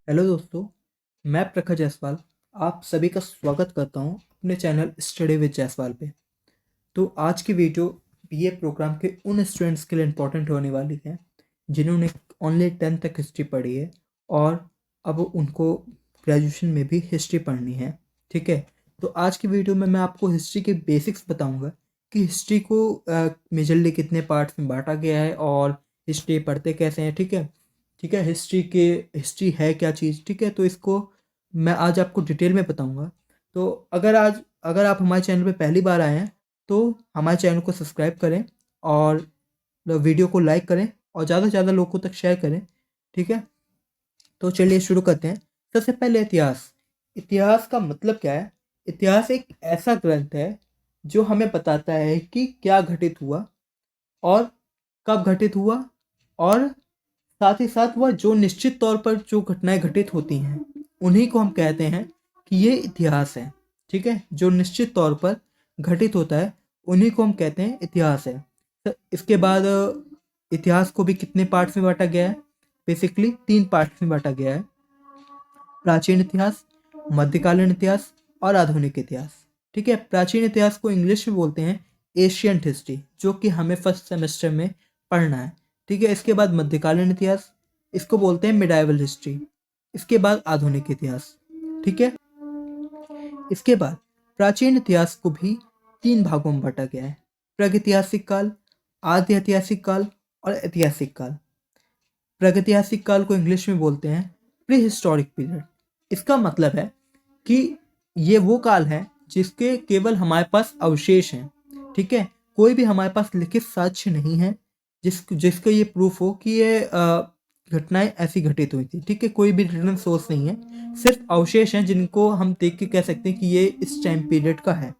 Hello दोस्तों, मैं प्रखर जायसवाल आप सभी का स्वागत करता हूं अपने चैनल स्टडी विद जायसवाल पे। तो आज की वीडियो बीए प्रोग्राम के उन स्टूडेंट्स के लिए इम्पोर्टेंट होने वाली है जिन्होंने ओनली 10th तक हिस्ट्री पढ़ी है और अब उनको ग्रेजुएशन में भी हिस्ट्री पढ़नी है। ठीक है, तो आज की वीडियो में मैं आपको हिस्ट्री के बेसिक्स बताऊंगा कि हिस्ट्री को मेजरली कितने पार्ट्स में बांटा गया है और हिस्ट्री पढ़ते कैसे हैं। ठीक है, ठीक है, हिस्ट्री है क्या चीज़। ठीक है, तो इसको मैं आज आपको डिटेल में बताऊंगा। तो अगर आप हमारे चैनल पे पहली बार आए हैं तो हमारे चैनल को सब्सक्राइब करें और वीडियो को लाइक करें और ज़्यादा से ज़्यादा लोगों तक शेयर करें। ठीक है, तो चलिए शुरू करते हैं। सबसे पहले इतिहास। इतिहास का मतलब क्या है? इतिहास एक ऐसा ग्रंथ है जो हमें बताता है कि क्या घटित हुआ और कब घटित हुआ, और साथ ही साथ वह जो निश्चित तौर पर जो घटनाएं घटित होती हैं उन्हीं को हम कहते हैं कि ये इतिहास है। ठीक है, जो निश्चित तौर पर घटित होता है उन्हीं को हम कहते हैं इतिहास है। तो इसके बाद इतिहास को भी कितने पार्ट्स में बांटा गया है? बेसिकली 3 पार्ट्स में बांटा गया है: प्राचीन इतिहास, मध्यकालीन इतिहास और आधुनिक इतिहास। ठीक है, प्राचीन इतिहास को इंग्लिश में बोलते हैं एशियंट हिस्ट्री, जो कि हमें फर्स्ट सेमेस्टर में पढ़ना है। ठीक है, इसके बाद मध्यकालीन इतिहास, इसको बोलते हैं मिडाइवल हिस्ट्री। इसके बाद आधुनिक इतिहास। ठीक है, इसके बाद प्राचीन इतिहास को भी 3 भागों में बांटा गया है: प्रागैतिहासिक काल, आद्य ऐतिहासिक काल और ऐतिहासिक काल। प्रागैतिहासिक काल को इंग्लिश में बोलते हैं प्री हिस्टोरिक पीरियड। इसका मतलब है कि ये वो काल है जिसके केवल हमारे पास अवशेष हैं। ठीक है, कोई भी हमारे पास लिखित साक्ष्य नहीं है जिसका ये प्रूफ हो कि ये घटनाएं ऐसी घटित हुई थी। ठीक है, कोई भी रिटन सोर्स नहीं है, सिर्फ अवशेष हैं जिनको हम देख के कह सकते हैं कि ये इस टाइम पीरियड का है।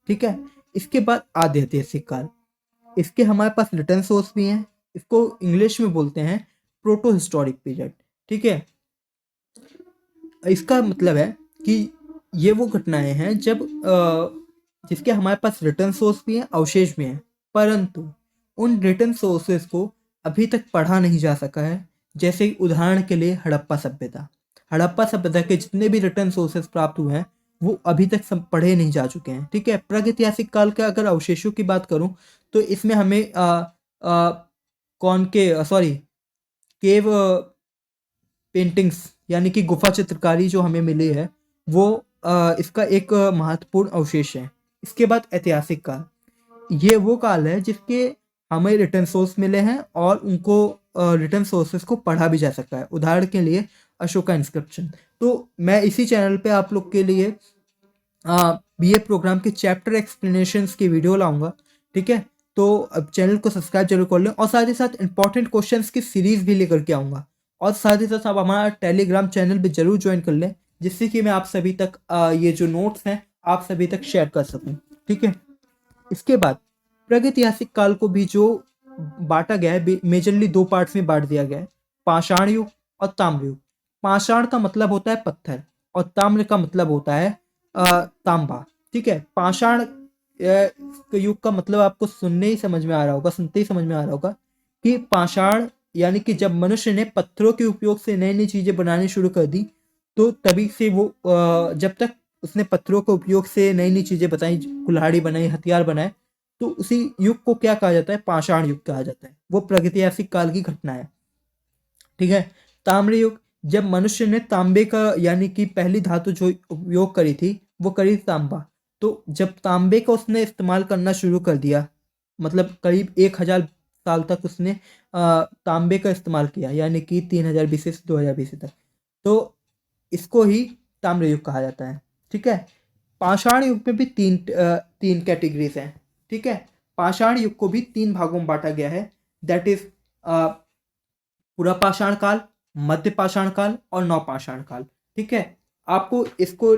ठीक है, इसके बाद आद्य ऐतिहासिक काल। इसके हमारे पास रिटर्न सोर्स भी हैं। इसको इंग्लिश में बोलते हैं प्रोटो हिस्टोरिक पीरियड। ठीक है, इसका मतलब है कि ये वो घटनाएं हैं जब जिसके हमारे पास रिटर्न सोर्स भी हैं, अवशेष भी हैं, परंतु उन रिटर्न सोर्सेस को अभी तक पढ़ा नहीं जा सका है। जैसे उदाहरण के लिए हड़प्पा सभ्यता। हड़प्पा सभ्यता के जितने भी रिटर्न सोर्सेस प्राप्त हुए हैं वो अभी तक सब पढ़े नहीं जा चुके हैं। ठीक है, प्रागैतिहासिक काल के अगर अवशेषों की बात करूं तो इसमें हमें कौन के सॉरी केव पेंटिंग्स यानी कि गुफा चित्रकारी जो हमें मिली है वो इसका एक महत्वपूर्ण अवशेष है। इसके बाद ऐतिहासिक काल। ये वो काल है जिसके हमें रिटर्न सोर्स मिले हैं और उनको रिटर्न सोर्सेस को पढ़ा भी जा सकता है। उदाहरण के लिए अशोका इंस्क्रिप्शन। तो मैं इसी चैनल पे आप लोग के लिए बीए प्रोग्राम के चैप्टर एक्सप्लेनेशंस की वीडियो लाऊंगा। ठीक है, तो अब चैनल को सब्सक्राइब जरूर कर लें और साथ ही साथ इंपॉर्टेंट क्वेश्चंस की सीरीज भी लेकर के आऊँगा। और साथ ही साथ आप हमारा टेलीग्राम चैनल भी जरूर ज्वाइन कर लें जिससे कि मैं आप सभी तक ये जो नोट्स हैं आप सभी तक शेयर कर सकूं। ठीक है, इसके बाद प्रागैतिहासिक काल को भी जो बांटा गया है मेजरली 2 पार्ट्स में बांट दिया गया है: पाषाण युग और ताम्र युग। पाषाण का मतलब होता है पत्थर और ताम्र का मतलब होता है तांबा। ठीक है, पाषाण युग का मतलब आपको सुनने ही समझ में आ रहा होगा, सुनते ही समझ में आ रहा होगा कि पाषाण यानी कि जब मनुष्य ने पत्थरों के उपयोग से नई नई चीजें बनानी शुरू कर दी, तो तभी से वो जब तक उसने पत्थरों के उपयोग से नई नई चीजें बताई, कुल्हाड़ी बनाई, हथियार बनाए, तो उसी युग को क्या कहा जाता है? पाषाण युग कहा जाता है। वो प्रागैतिहासिक काल की घटना है। ठीक है, ताम्र युग। जब मनुष्य ने तांबे का यानी कि पहली धातु जो उपयोग करी थी वो करी तांबा। तो जब तांबे का उसने इस्तेमाल करना शुरू कर दिया, मतलब करीब 1000 साल तक उसने तांबे का इस्तेमाल किया, यानी कि 3000 बीसी से 2000 बीसी तक। तो इसको ही ताम्र युग कहा जाता है। ठीक है, पाषाण युग में भी तीन कैटेगरीज हैं। ठीक है, पाषाण युग को भी 3 भागों में बांटा गया है। दैट इज पूरा पाषाण काल, मध्य पाषाण काल और नवपाषाण काल। ठीक है, आपको इसको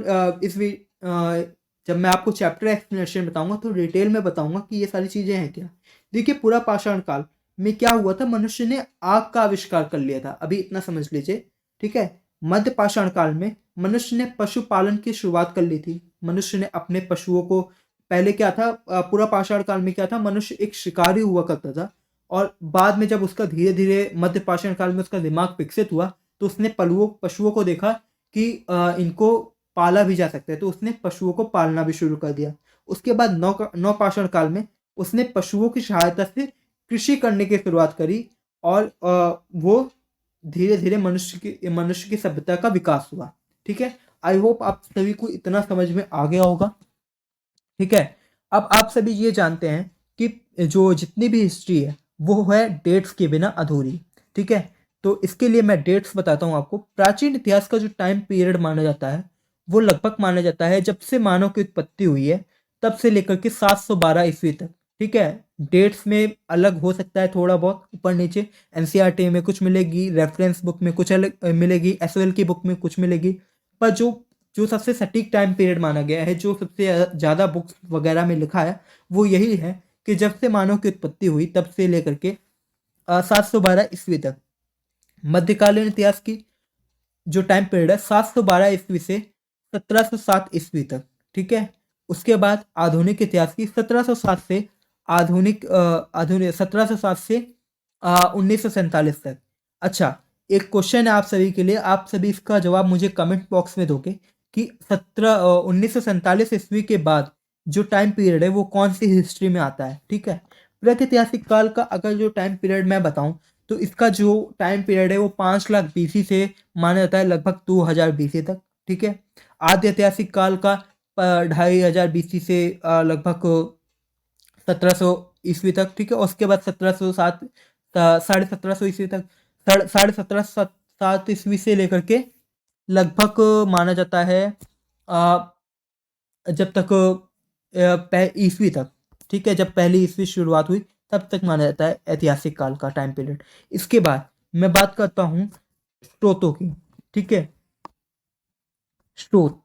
जब मैं आपको चैप्टर एक्सप्लेनेशन बताऊंगा तो डिटेल में बताऊंगा कि ये सारी चीजें हैं क्या। देखिए, पूरा पाषाण काल में क्या हुआ था? मनुष्य ने आग का आविष्कार कर लिया था, अभी इतना समझ लीजिए। ठीक है, मध्य पाषाण काल में मनुष्य ने पशुपालन की शुरुआत कर ली थी। मनुष्य ने अपने पशुओं को, पहले क्या था, पूरा पाषाण काल में क्या था, मनुष्य एक शिकारी हुआ करता था और बाद में जब उसका धीरे धीरे मध्य पाषाण काल में उसका दिमाग विकसित हुआ तो उसने पशुओं को देखा कि इनको पाला भी जा सकता है, तो उसने पशुओं को पालना भी शुरू कर दिया। उसके बाद नवपाषाण काल में उसने पशुओं की सहायता से कृषि करने की शुरुआत करी और वो धीरे धीरे मनुष्य की सभ्यता का विकास हुआ। ठीक है, आई होप आप सभी को इतना समझ में आ गया होगा। ठीक है, अब आप सभी ये जानते हैं कि जो जितनी भी हिस्ट्री है वो है डेट्स के बिना अधूरी। ठीक है, तो इसके लिए मैं डेट्स बताता हूँ आपको। प्राचीन इतिहास का जो टाइम पीरियड माना जाता है वो लगभग माना जाता है जब से मानव की उत्पत्ति हुई है तब से लेकर के 712 ईस्वी तक। ठीक है, डेट्स में अलग हो सकता है थोड़ा बहुत ऊपर नीचे, एनसीईआरटी में कुछ मिलेगी, रेफरेंस बुक में कुछ अलग मिलेगी, एसओएल की बुक में कुछ मिलेगी, पर जो जो सबसे सटीक टाइम पीरियड माना गया है, जो सबसे ज़्यादा बुक्स वगैरह में लिखा है, वो यही है कि जब से मानव की उत्पत्ति हुई तब से लेकर के 712 ईस्वी तक। मध्यकालीन इतिहास की जो टाइम पीरियड है 712 ईस्वी से 1707 ईस्वी तक। ठीक है, उसके बाद आधुनिक इतिहास की 1707 से आधुनिक 1707 से 1947 तक। अच्छा, एक क्वेश्चन है आप सभी के लिए, आप सभी इसका जवाब मुझे कमेंट बॉक्स में दोगे कि 1947 ईस्वी के बाद जो टाइम पीरियड है वो कौन सी हिस्ट्री में आता है। ठीक है, प्रागैतिहासिक काल का अगर जो टाइम पीरियड मैं बताऊं तो इसका जो टाइम पीरियड है वो 5 लाख बीसी से माना जाता है लगभग 2000 बीसी तक। ठीक है, आद्य ऐतिहासिक काल का 2500 बीसी से लगभग 1700 ईस्वी तक। ठीक है, उसके बाद 1707 1750 ईस्वी तक, 1707 ईस्वी से लेकर के लगभग माना जाता है जब तक ईस्वी तक। ठीक है, जब पहली ईस्वी शुरुआत हुई तब तक माना जाता है ऐतिहासिक काल का टाइम पीरियड। इसके बाद मैं बात करता हूँ स्रोतों की। ठीक है, स्रोत,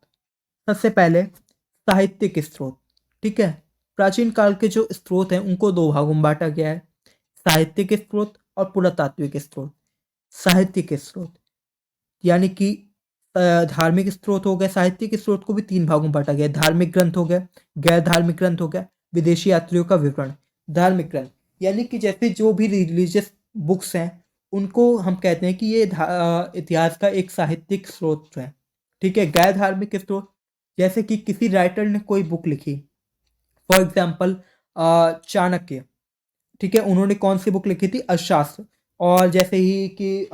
सबसे पहले साहित्यिक स्रोत। ठीक है, प्राचीन काल के जो स्रोत हैं उनको दो भागों में बांटा गया है, साहित्यिक स्रोत और पुरातात्विक स्रोत। साहित्यिक स्रोत यानी कि धार्मिक स्रोत हो गए, साहित्यिक स्रोत को भी 3 भागों में बांटा गया है, धार्मिक ग्रंथ हो गया, गैर धार्मिक ग्रंथ हो गया, विदेशी यात्रियों का विवरण। धार्मिक ग्रंथ यानी कि जैसे जो भी रिलीजियस बुक्स हैं उनको हम कहते हैं कि ये इतिहास का एक साहित्यिक स्रोत है। ठीक है, गैर धार्मिक स्रोत जैसे कि किसी राइटर ने कोई बुक लिखी, फॉर एग्जाम्पल चाणक्य। ठीक है, उन्होंने कौन सी बुक लिखी थी, अर्थशास्त्र। और जैसे ही कि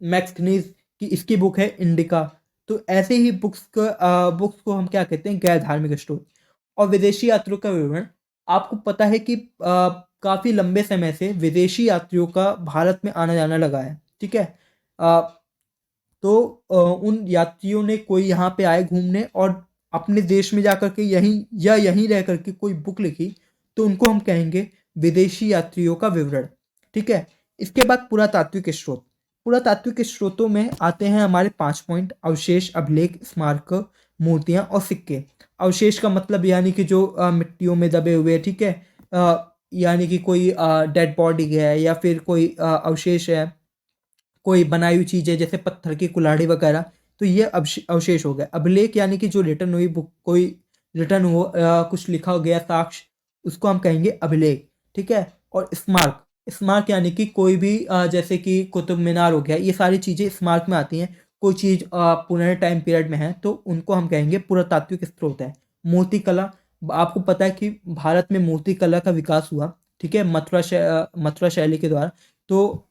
मैक्सनीज की इसकी बुक है इंडिका। तो ऐसे ही बुक्स को हम क्या कहते हैं, गैर धार्मिक स्रोत। और विदेशी यात्रियों का विवरण, आपको पता है कि काफ़ी लंबे समय से विदेशी यात्रियों का भारत में आना जाना लगा है। ठीक है, अ, तो उन यात्रियों ने कोई यहाँ पे आए घूमने और अपने देश में जाकर के यहीं रह करके कोई बुक लिखी, तो उनको हम कहेंगे विदेशी यात्रियों का विवरण। ठीक है, इसके बाद पुरातात्विक स्रोत। पुरातात्विक स्रोतों में आते हैं हमारे 5 पॉइंट: अवशेष, अभिलेख, स्मारक, मूर्तियां और सिक्के। अवशेष का मतलब यानी कि जो मिट्टियों में दबे हुए, ठीक है, यानी कि कोई डेड बॉडी है या फिर कोई अवशेष है, कोई बनाई हुई चीज़ है जैसे पत्थर की कुल्हाड़ी वगैरह, तो ये अवशेष हो गया। अभिलेख यानी कि जो रिटर्न हुई बुक, कोई रिटर्न हो कुछ लिखा हो गया साक्ष्य, उसको हम कहेंगे अभिलेख। ठीक है, और स्मारक, स्मारक यानी कि कोई भी जैसे कि कुतुब मीनार हो गया, ये सारी चीज़ें स्मारक में आती हैं। कोई चीज़ पुराने टाइम पीरियड में है तो उनको हम कहेंगे पुरातात्विक स्रोत है। मूर्ति कला, आपको पता है कि भारत में मूर्ति कला का विकास हुआ। ठीक है, मथुरा शैली के द्वारा। तो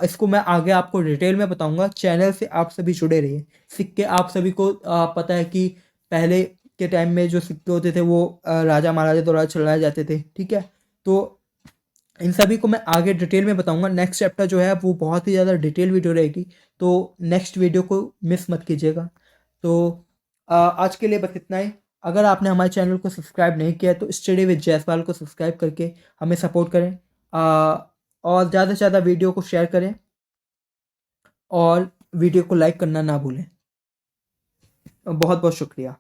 इसको मैं आगे आपको डिटेल में बताऊंगा, चैनल से आप सभी जुड़े रहिए। सिक्के, आप सभी को पता है कि पहले के टाइम में जो सिक्के होते थे वो राजा महाराजा द्वारा चलाए जाते थे। ठीक है, तो इन सभी को मैं आगे डिटेल में बताऊंगा। नेक्स्ट चैप्टर जो है वो बहुत ही ज़्यादा डिटेल वीडियो रहेगी, तो नेक्स्ट वीडियो को मिस मत कीजिएगा। तो आज के लिए बस इतना ही। अगर आपने हमारे चैनल को सब्सक्राइब नहीं किया है तो स्टडी विद जायसवाल को सब्सक्राइब करके हमें सपोर्ट करें, और ज़्यादा से ज़्यादा वीडियो को शेयर करें और वीडियो को लाइक करना ना भूलें। बहुत बहुत शुक्रिया।